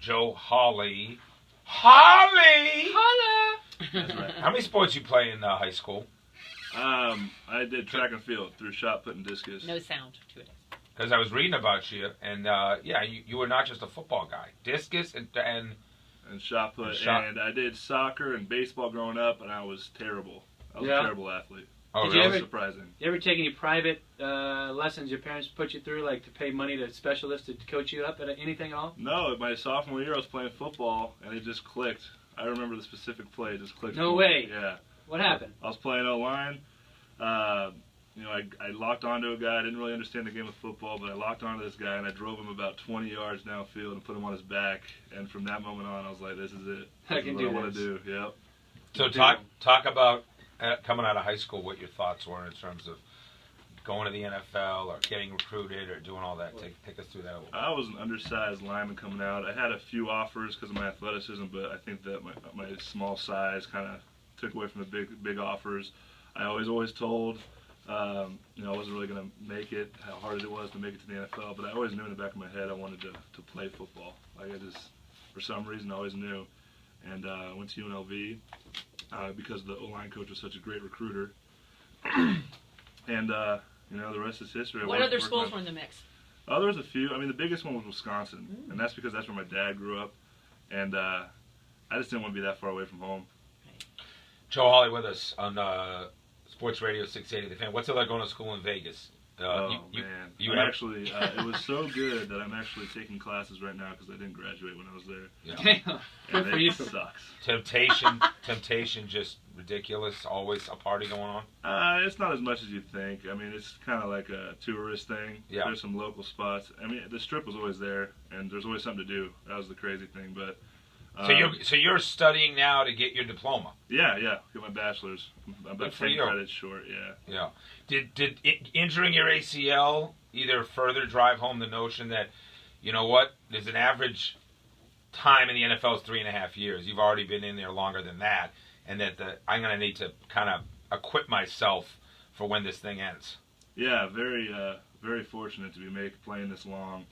Joe Hawley. Hawley! Holla! That's right. How many sports you play in high school? I did track and field through shot put and discus. No sound to it. Because I was reading about you, and you were not just a football guy. Discus and shot put, shot. and I did soccer and baseball growing up, and I was terrible. I was Yeah. a terrible athlete. oh, Did you really? That was ever- surprising. You ever take any private lessons your parents put you through, like to pay money to specialists to coach you up at anything at all? No, my sophomore year I was playing football, and it just clicked. I remember the specific play, it just clicked. No for me. way. Yeah. What happened? I was playing O-line. I locked onto a guy. I didn't really understand the game of football, but I locked onto this guy, and I drove him about 20 yards downfield and put him on his back. And from that moment on, I was like, this is it. I This can is do what I want this. to do. Yep. So talk about coming out of high school, what your thoughts were in terms of going to the NFL or getting recruited or doing all that. Take us through that a little bit. I was an undersized lineman coming out. I had a few offers because of my athleticism, but I think that my small size kind of took away from the big offers. I always told, I wasn't really going to make it, how hard it was to make it to the NFL, but I always knew in the back of my head I wanted to play football. Like I just, for some reason, I always knew. And I went to UNLV because the O-line coach was such a great recruiter. And, the rest is history. What other schools were in the mix? Oh, there was a few. I mean, the biggest one was Wisconsin, and that's because that's where my dad grew up, and I just didn't want to be that far away from home. Joe Hawley with us on Sports Radio 680 The Fan. What's it like going to school in Vegas? Man, you I'm have- actually it was so good that I'm actually taking classes right now because I didn't graduate when I was there. Yeah. Damn. And Good for it you. sucks. Temptation, just ridiculous. Always a party going on. It's not as much as you think. I mean, it's kind of like a tourist thing. Yeah. There's some local spots. I mean, the strip was always there, and there's always something to do. That was the crazy thing, but. So you're studying now to get your diploma. Yeah, get my bachelor's. I'm about Good for 10 you. credits short. Yeah. Yeah. Did injuring your ACL either further drive home the notion that, you know what, there's an average time in the NFL is 3.5 years. You've already been in there longer than that, and that I'm going to need to kind of equip myself for when this thing ends. Yeah, very fortunate to be playing this long.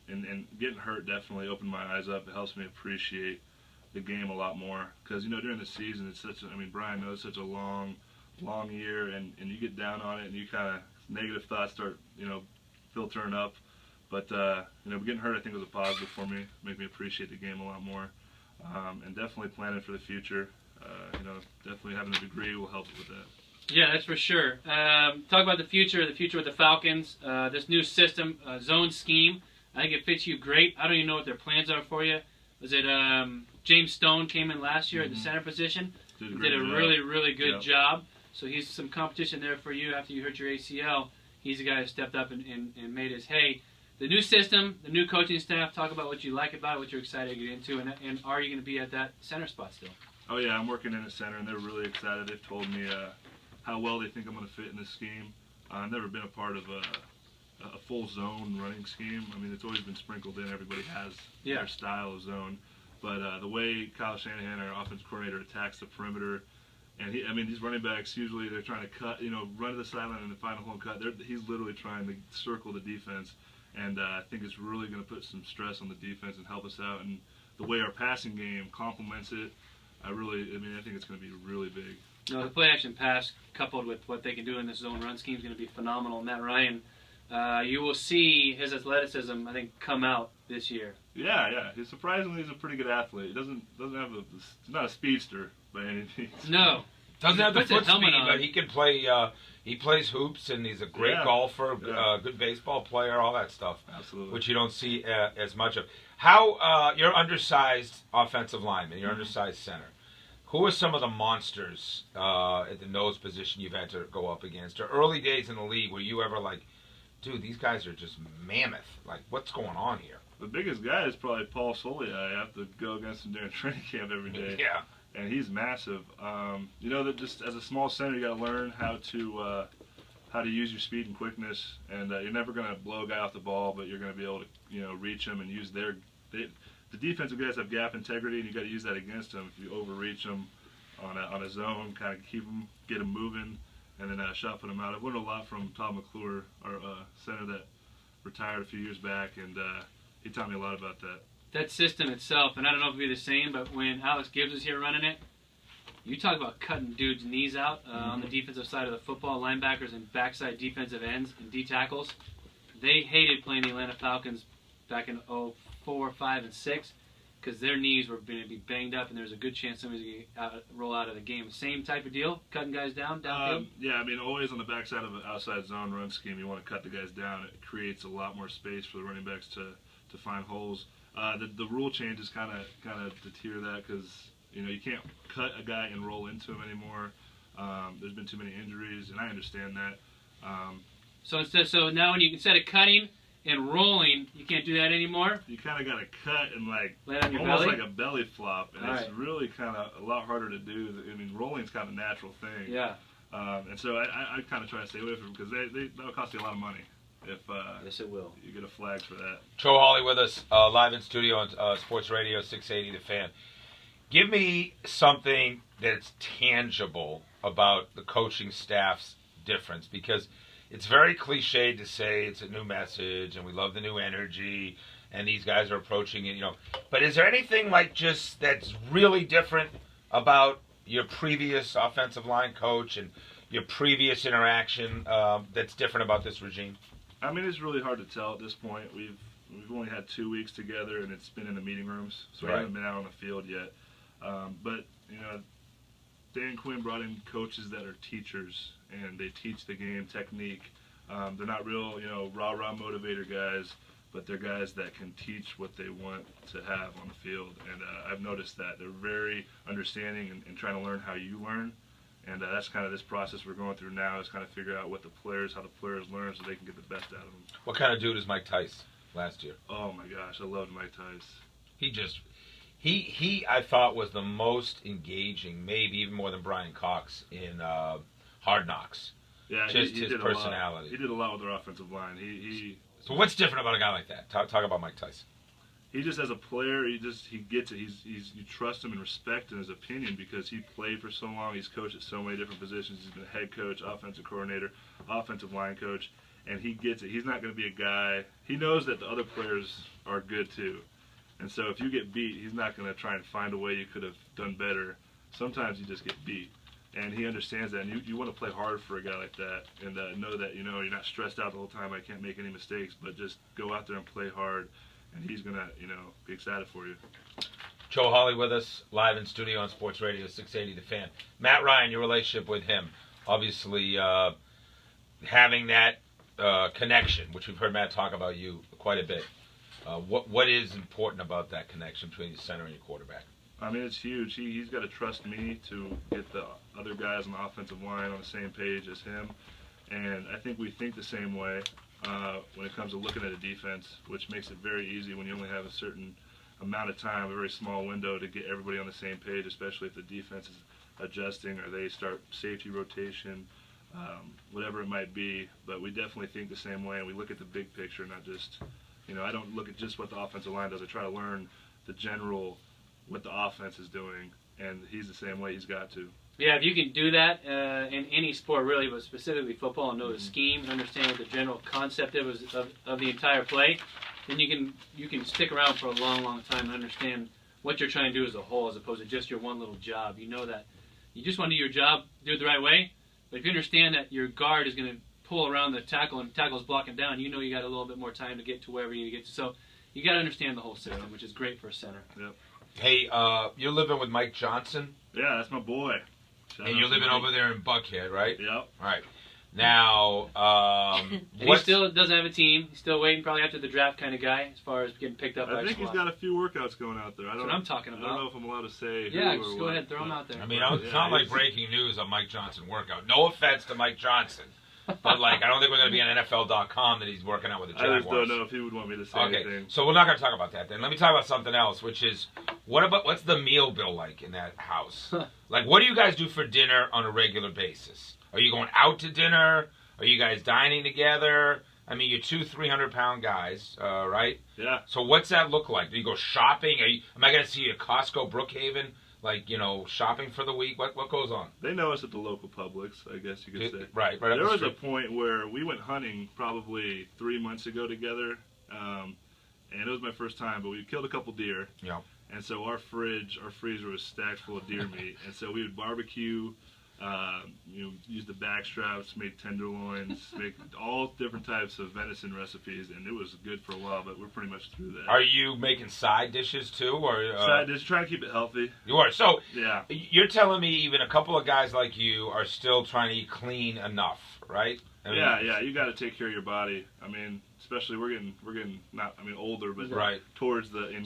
And getting hurt definitely opened my eyes up. It helps me appreciate the game a lot more because during the season it's Brian knows, such a long year, and you get down on it and you kind of negative thoughts start filtering up. But getting hurt I think was a positive for me, make me appreciate the game a lot more, and definitely planning for the future. Definitely having a degree will help with that. Yeah, that's for sure. Talk about the future with the Falcons. This new system, zone scheme. I think it fits you great. I don't even know what their plans are for you. Was it James Stone came in last year at the center position? Did Did a really, really good Yep. job. So he's some competition there for you after you hurt your ACL. He's the guy who stepped up and made his hay. The new system, the new coaching staff, talk about what you like about it, what you're excited to get into, and are you going to be at that center spot still? Oh yeah, I'm working in the center, and they're really excited. They've told me how well they think I'm going to fit in this scheme. I've never been a part of a full zone running scheme. I mean, it's always been sprinkled in. Everybody has their style of zone. But the way Kyle Shanahan, our offensive coordinator, attacks the perimeter, and these running backs, usually they're trying to cut, run to the sideline and then find a home cut. He's literally trying to circle the defense. And I think it's really going to put some stress on the defense and help us out. And the way our passing game complements it, I think it's going to be really big. The play action pass coupled with what they can do in this zone run scheme is going to be phenomenal. Matt Ryan, you will see his athleticism, I think, come out this year. Yeah. He's a pretty good athlete. He doesn't have he's not a speedster by any means. No. Doesn't have the Puts a foot helmet speed, on. but he can play. He plays hoops, and he's a great golfer, good baseball player, all that stuff. Absolutely. Which you don't see as much of. How you're undersized offensive lineman, you're undersized center. Who are some of the monsters at the nose position you've had to go up against? Or early days in the league, were you ever like, dude, these guys are just mammoth. Like, what's going on here? The biggest guy is probably Paul Soliai. I have to go against him during training camp every day. Yeah. And he's massive. That just as a small center, you got to learn how to use your speed and quickness. And you're never going to blow a guy off the ball, but you're going to be able to reach him and use the defensive guys have gap integrity, and you got to use that against them. If you overreach them on a zone, kind of get them moving, and then shot put them out. I've learned a lot from Todd McClure, our center that retired a few years back, and he taught me a lot about that. that system itself, and I don't know if it'll be the same, but when Alex Gibbs was here running it, you talk about cutting dudes' knees out on the defensive side of the football, linebackers and backside defensive ends and D tackles. They hated playing the Atlanta Falcons back in 04, 5, and 6 because their knees were going to be banged up, and there's a good chance somebody's going to roll out of the game. Same type of deal, cutting guys downfield? Yeah, I mean, always on the backside of an outside zone run scheme, you want to cut the guys down. It creates a lot more space for the running backs to find holes. The rule changes kind of deter that because you can't cut a guy and roll into him anymore. There's been too many injuries, and I understand that. So now instead of cutting and rolling, you can't do that anymore? You kind of got to cut and lay on your almost belly? like a belly flop, and it's really kind of a lot harder to do. I mean, rolling's kind of a natural thing. Yeah. And so I kind of try to stay away from them because that'll cost you a lot of money if yes, it will. You get a flag for that. Joe Hawley with us live in studio on Sports Radio 680 The Fan. Give me something that's tangible about the coaching staff's difference, because it's very cliched to say it's a new message and we love the new energy and these guys are approaching it, But is there anything just that's really different about your previous offensive line coach and your previous interaction that's different about this regime? I mean, it's really hard to tell at this point. We've only had 2 weeks together, and it's been in the meeting rooms, so I haven't been out on the field yet. But Dan Quinn brought in coaches that are teachers, and they teach the game technique. They're not real, rah-rah motivator guys, but they're guys that can teach what they want to have on the field. And I've noticed that they're very understanding and trying to learn how you learn. And that's kind of this process we're going through now, is kind of figure out how the players learn so they can get the best out of them. What kind of dude is Mike Tyson last year? Oh my gosh, I loved Mike Tyson. He I thought was the most engaging, maybe even more than Brian Cox in Hard Knocks. Yeah, just he his did personality. He did a lot with their offensive line. So what's different about a guy like that? Talk about Mike Tyson. He just, as a player, he gets it. You trust him and respect his opinion because he played for so long. He's coached at so many different positions. He's been a head coach, offensive coordinator, offensive line coach, and he gets it. He's not going to be a guy. He knows that the other players are good too, and so if you get beat, he's not going to try and find a way you could have done better. Sometimes you just get beat, and he understands that. And you want to play hard for a guy like that, and know that you're not stressed out the whole time. I can't make any mistakes, but just go out there and play hard. And he's going to, be excited for you. Joe Hawley with us, live in studio on Sports Radio 680 The Fan. Matt Ryan, your relationship with him, obviously having that connection, which we've heard Matt talk about you quite a bit. What is important about that connection between your center and your quarterback? I mean, it's huge. He's got to trust me to get the other guys on the offensive line on the same page as him. And I think we think the same way. When it comes to looking at a defense, which makes it very easy when you only have a certain amount of time, a very small window to get everybody on the same page, especially if the defense is adjusting or they start safety rotation, whatever it might be. But we definitely think the same way, and we look at the big picture, not just, I don't look at just what the offensive line does. I try to learn the general, what the offense is doing, and he's the same way. He's got to. Yeah, if you can do that in any sport, really, but specifically football, and know the scheme and understand what the general concept of the entire play, then you can stick around for a long, long time and understand what you're trying to do as a whole, as opposed to just your one little job. You know that you just want to do your job, do it the right way. But if you understand that your guard is going to pull around the tackle and tackle's blocking down, you got a little bit more time to get to wherever you need to get to. So you got to understand the whole system, which is great for a center. Yep. Hey, you're living with Mike Johnson? Yeah, that's my boy. And you're living over there in Buckhead, right? Yep. All right. Now, he still doesn't have a team. He's still waiting, probably after the draft kind of guy, as far as getting picked up by I think he's got a few workouts going out there. That's what I'm talking about. I don't know if I'm allowed to say. Yeah, just go ahead, throw him out there. I mean, it's not like breaking news on Mike Johnson workout. No offense to Mike Johnson, but I don't think we're going to be on NFL.com that he's working out with the Jaguars. I just don't know if he would want me to say anything. So we're not going to talk about that then. Let me talk about something else, which is what's the meal bill like in that house? What do you guys do for dinner on a regular basis? Are you going out to dinner? Are you guys dining together? I mean, you're 300-pound guys, right? Yeah. So what's that look like? Do you go shopping? Am I going to see you at Costco, Brookhaven? Shopping for the week? What goes on? They know us at the local Publix, I guess you could say. Right. There was a point where we went hunting probably 3 months ago together, and it was my first time, but we killed a couple deer. Yeah. And so our freezer was stacked full of deer meat, and so we would barbecue, use the back straps, make tenderloins, make all different types of venison recipes, and it was good for a while, but we're pretty much through that. Are you making side dishes too, or Side dish, trying to keep it healthy. You are. So Yeah. you're telling me even a couple of guys like you are still trying to eat clean enough, right? I mean, Yeah, you got to take care of your body. I mean, especially we're getting not, older, but Right. towards the in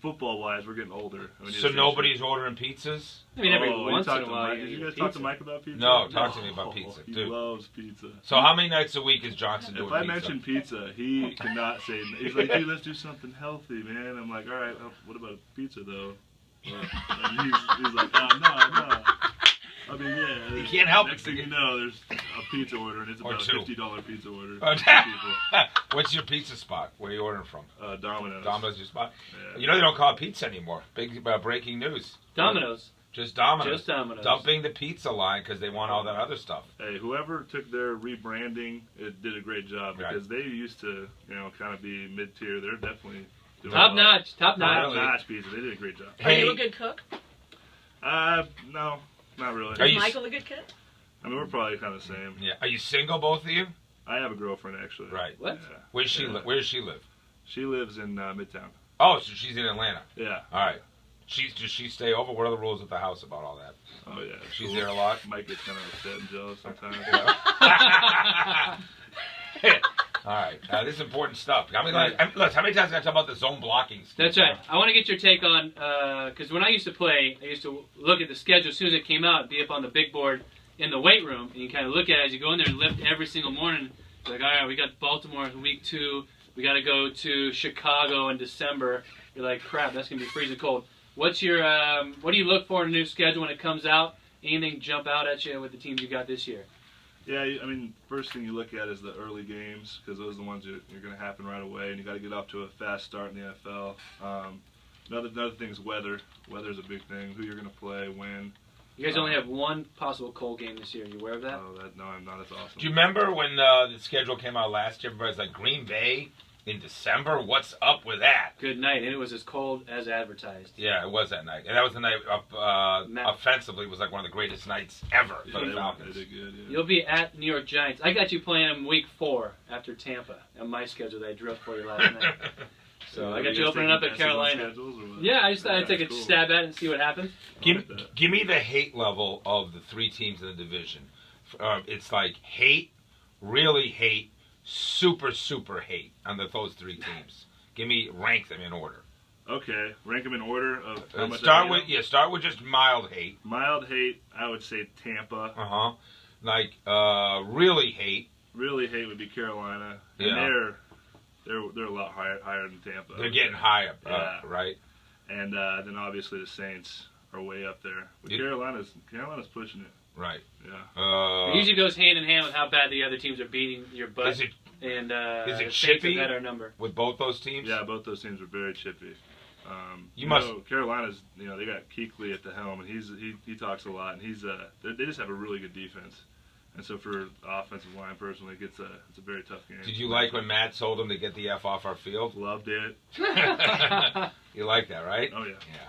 football wise, we're getting older. I mean, So nobody's ordering pizzas? I mean, every you once in talked a to while. Mike. you Did you eat guys pizza. talk to Mike about pizza? No, talk to me about pizza, He dude. loves pizza. So how many nights a week is Johnson doing If I pizza? mention pizza, he cannot say. He's like, "Dude, let's do something healthy, man." I'm like, "All right, what about pizza though?" And he's like, "No." I mean, yeah. You can't help Next it. thing you know, there's a pizza order, and it's Or about two. a $50 pizza order. Oh, for people. What's your pizza spot? Where are you ordering from? Domino's. Domino's your spot? Yeah. You know they don't call it pizza anymore. Big breaking news. Domino's. Just Domino's. Just Domino's. Dumping the pizza line because they want all that other stuff. Hey, whoever took their rebranding, it did a great job Right. because they used to, kind of be mid-tier. They're definitely doing Top well. notch. Top Really? notch. Top-notch pizza. They did a great job. Are you a good cook? No, not really. Are Is you Michael a good cook? I mean, we're probably kind of the same. Yeah. Are you single, both of you? I have a girlfriend actually. Right. What? Yeah. Where does she Yeah. Where does she live? She lives in Midtown. Oh, so she's in Atlanta. Yeah. All right. Does she stay over? What are the rules at the house about all that? Oh yeah. She's there a lot. Might get kind of upset and jealous sometimes. All right. This is important stuff. Look, how many times did I talk about the zone blocking scheme? That's right. I want to get your take on, because when I used to play, I used to look at the schedule as soon as it came out, be up on the big board in the weight room, and you kind of look at it as you go in there and lift every single morning. You're like, all right, we got Baltimore in week 2. We got to go to Chicago in December. You're like, crap, that's going to be freezing cold. What's your, what do you look for in a new schedule when it comes out? Anything jump out at you with the teams you got this year? Yeah, I mean, first thing you look at is the early games because those are the ones that are going to happen right away, and you got to get off to a fast start in the NFL. Another thing is weather. Weather's a big thing. Who you're going to play, when. You guys only have one possible cold game this year. You aware of that? No, I'm not. That's awesome. Do you remember when the schedule came out last year? Everybody's like, Green Bay in December? What's up with that? Good night, and it was as cold as advertised. Yeah, it was that night. And that was the night, offensively, it was like one of the greatest nights ever for the Falcons. They did good, yeah. You'll be at New York Giants. I got you playing them week 4 after Tampa on my schedule that I drew up for you last night. So I got you opening up at Carolina. Yeah, I just thought I'd take a stab at it and see what happens. Give me the hate level of the 3 teams in the division. It's like hate, really hate, super, super hate on those 3 teams. Rank them in order. Okay, rank them in order of how much start with just mild hate. Mild hate, I would say Tampa. Like really hate. Really hate would be Carolina. And Yeah. they're a lot higher than Tampa. They're getting high up, Yeah. right? And then obviously the Saints are way up there. But Carolina's pushing it. Right. Yeah. It usually goes hand in hand with how bad the other teams are beating your butt. Is it Saints chippy have better number. with both those teams? Yeah, both those teams are very chippy. Carolina's, they got Kuechly at the helm, and he talks a lot, and they just have a really good defense. And so for the offensive line, personally, it's a very tough game. Did you like when Matt told him to get the F off our field? Loved it. You like that, right? Oh yeah. Yeah.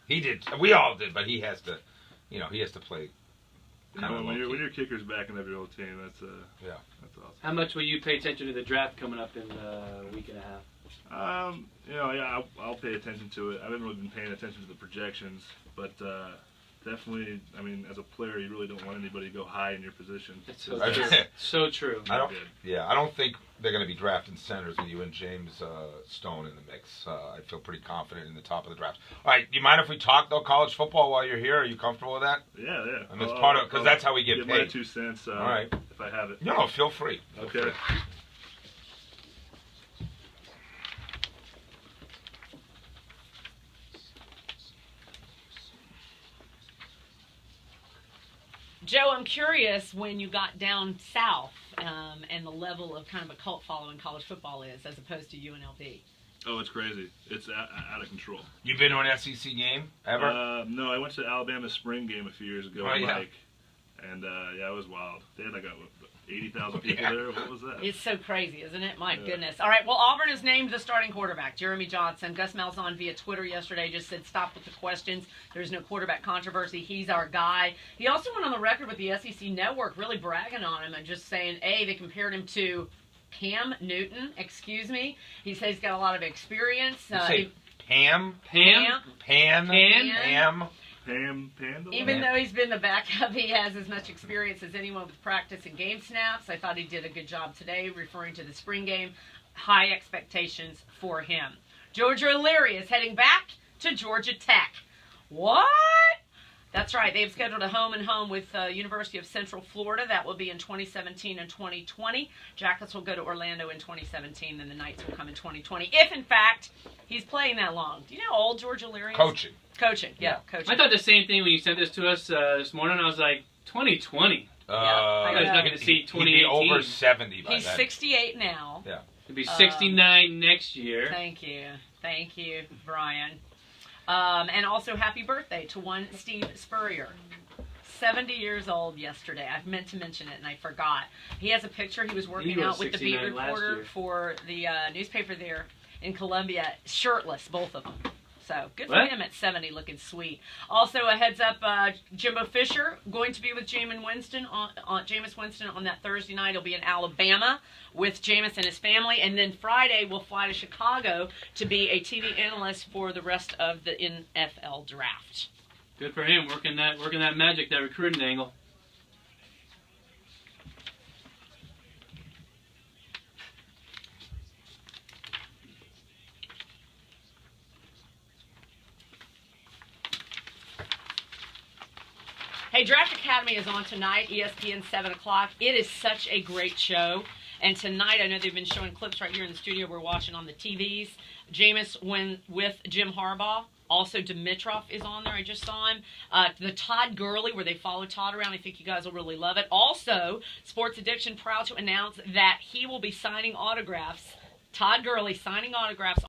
He did. We all did, but he has to, play. When your kicker's backing up your whole team, that's awesome. How much will you pay attention to the draft coming up in a week and a half? I'll pay attention to it. I haven't really been paying attention to the projections, but definitely, I mean, as a player, you really don't want anybody to go high in your position. It's so true. So true. I don't think they're going to be drafting centers with you and James Stone in the mix. I feel pretty confident in the top of the draft. All right, do you mind if we talk, though, college football while you're here? Are you comfortable with that? Yeah. And it's part of, because that's how we get paid. My 2 cents, all right. if I have it. No, feel free. Okay. Free. Joe, I'm curious when you got down south and the level of kind of a cult following college football is as opposed to UNLV. Oh, it's crazy. It's out of control. You been to an SEC game ever? No, I went to Alabama spring game a few years ago with Mike. And, it was wild. They had like 80,000 people Yeah. there. What was that? It's so crazy, isn't it? My Yeah. goodness. All right, well, Auburn has named the starting quarterback, Jeremy Johnson. Gus Malzahn via Twitter yesterday just said, stop with the questions. There's no quarterback controversy. He's our guy. He also went on the record with the SEC Network really bragging on him and just saying, they compared him to Cam Newton. Excuse me. He says he's got a lot of experience. You say Pam? Pam? Pan? Panda? Even though he's been the backup, he has as much experience as anyone with practice and game snaps. I thought he did a good job today, referring to the spring game. High expectations for him. Georgia O'Leary is heading back to Georgia Tech. What? That's right. They've scheduled a home with University of Central Florida. That will be in 2017 and 2020. Jackets will go to Orlando in 2017, and the Knights will come in 2020. If, in fact, he's playing that long. Do you know how old George O'Leary is? Coaching. Coaching, yeah, coaching. I thought the same thing when you sent this to us this morning. I was like, 2020. I was know. not going to see He'd 2018. be over 70 by He's then. 68 now. Yeah. He'll be 69 next year. Thank you, Brian. And also, happy birthday to one Steve Spurrier. 70 years old yesterday. I meant to mention it and I forgot. He has a picture. He was working was out with the beat 69 last reporter year. for the newspaper there in Columbia, shirtless, both of them. So good for What? him at 70, looking sweet. Also, a heads up, Jimbo Fisher going to be with Jameis Winston on that Thursday night. He'll be in Alabama with Jameis and his family, and then Friday we'll fly to Chicago to be a TV analyst for the rest of the NFL draft. Good for him, working that magic, that recruiting angle. Hey, Draft Academy is on tonight, ESPN 7 o'clock. It is such a great show. And tonight, I know they've been showing clips right here in the studio we're watching on the TVs. Jameis with Jim Harbaugh. Also, Dimitrov is on there. I just saw him. The Todd Gurley, where they follow Todd around. I think you guys will really love it. Also, Sports Addiction proud to announce that he will be signing autographs. Todd Gurley signing autographs